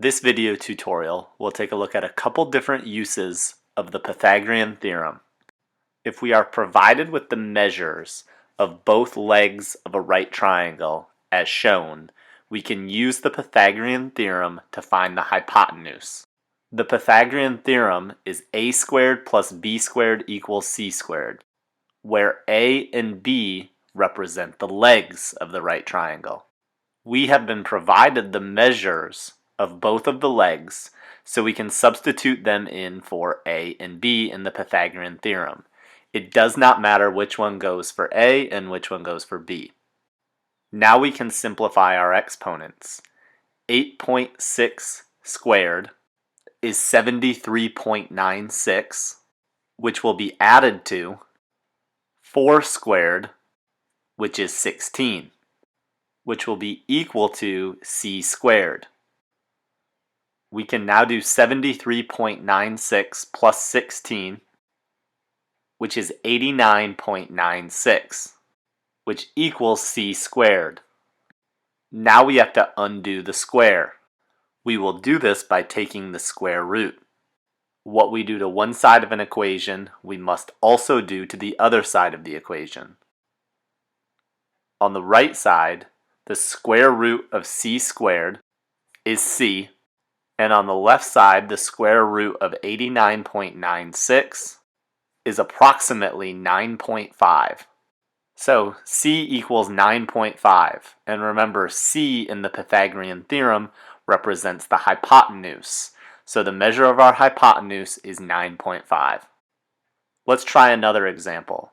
This video tutorial will take a look at a couple different uses of the Pythagorean theorem. If we are provided with the measures of both legs of a right triangle as shown, we can use the Pythagorean theorem to find the hypotenuse. The Pythagorean theorem is a squared plus b squared equals c squared, where a and b represent the legs of the right triangle. We have been provided the measures of both of the legs, so we can substitute them in for a and b in the Pythagorean theorem. It does not matter which one goes for a and which one goes for b. Now we can simplify our exponents. 8.6 squared is 73.96, which will be added to 4 squared, which is 16, which will be equal to c squared. We can now do 73.96 plus 16, which is 89.96, which equals c squared. Now we have to undo the square. We will do this by taking the square root. What we do to one side of an equation, we must also do to the other side of the equation. On the right side, the square root of c squared is c, and on the left side, the square root of 89.96 is approximately 9.5. So c equals 9.5, and remember c in the Pythagorean theorem represents the hypotenuse. So the measure of our hypotenuse is 9.5. Let's try another example.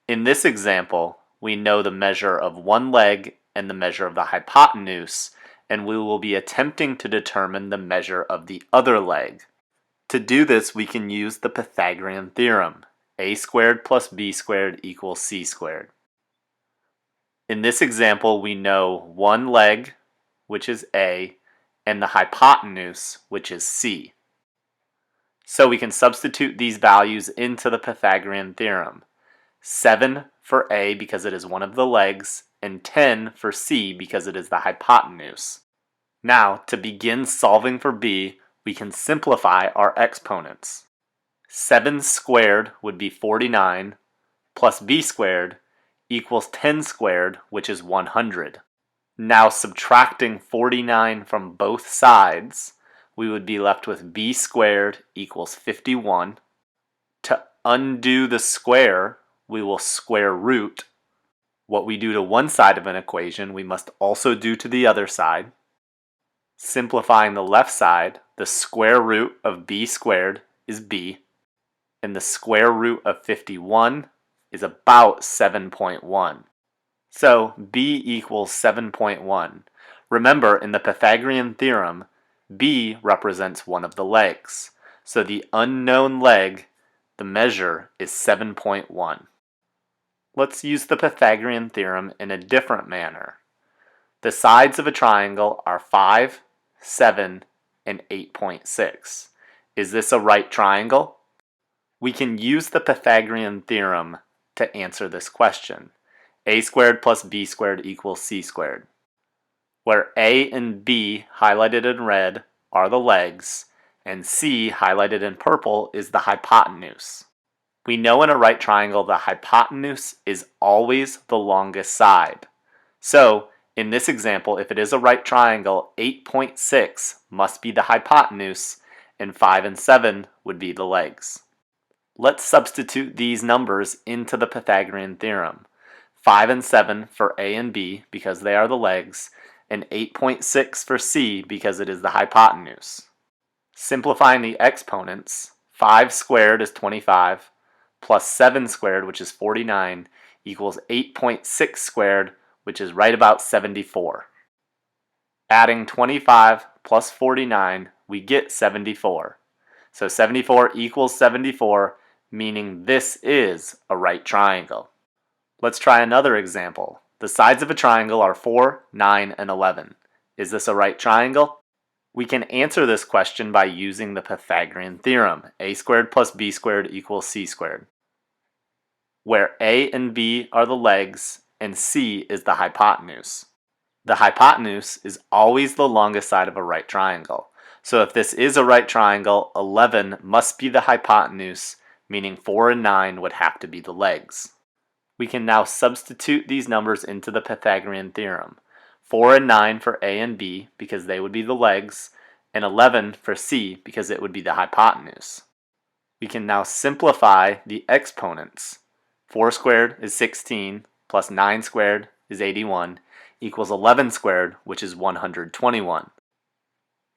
In this example, we know the measure of one leg and the measure of the hypotenuse, and we will be attempting to determine the measure of the other leg. To do this, we can use the Pythagorean theorem. A squared plus b squared equals c squared. In this example, we know one leg, which is a, and the hypotenuse, which is c. So we can substitute these values into the Pythagorean theorem. 7 for a because it is one of the legs, and 10 for c because it is the hypotenuse. Now, to begin solving for b, we can simplify our exponents. 7 squared would be 49, plus b squared equals 10 squared, which is 100. Now, subtracting 49 from both sides, we would be left with b squared equals 51. To undo the square, we will square root. What we do to one side of an equation, we must also do to the other side. Simplifying the left side, the square root of b squared is b, and the square root of 51 is about 7.1. So b equals 7.1. Remember, in the Pythagorean theorem, b represents one of the legs. So the unknown leg, the measure, is 7.1. Let's use the Pythagorean theorem in a different manner. The sides of a triangle are 5, 7, and 8.6. Is this a right triangle? We can use the Pythagorean theorem to answer this question. A squared plus b squared equals c squared, where a and b highlighted in red are the legs, and c highlighted in purple is the hypotenuse. We know in a right triangle the hypotenuse is always the longest side. So, in this example, if it is a right triangle, 8.6 must be the hypotenuse, and 5 and 7 would be the legs. Let's substitute these numbers into the Pythagorean theorem. 5 and 7 for a and b because they are the legs, and 8.6 for c because it is the hypotenuse. Simplifying the exponents, 5 squared is 25, plus 7 squared, which is 49, equals 8.6 squared, which is right about 74. Adding 25 plus 49, we get 74. So 74 equals 74, meaning this is a right triangle. Let's try another example. The sides of a triangle are 4, 9, and 11. Is this a right triangle? We can answer this question by using the Pythagorean theorem. A squared plus b squared equals c squared, where a and b are the legs and c is the hypotenuse. The hypotenuse is always the longest side of a right triangle. So if this is a right triangle, 11 must be the hypotenuse, meaning 4 and 9 would have to be the legs. We can now substitute these numbers into the Pythagorean theorem. 4 and 9 for A and B because they would be the legs, and 11 for C because it would be the hypotenuse. We can now simplify the exponents. 4 squared is 16 plus 9 squared is 81 equals 11 squared, which is 121.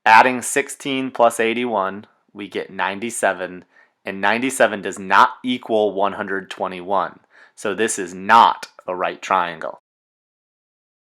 Adding 16 plus 81, we get 97, and 97 does not equal 121. So this is not a right triangle.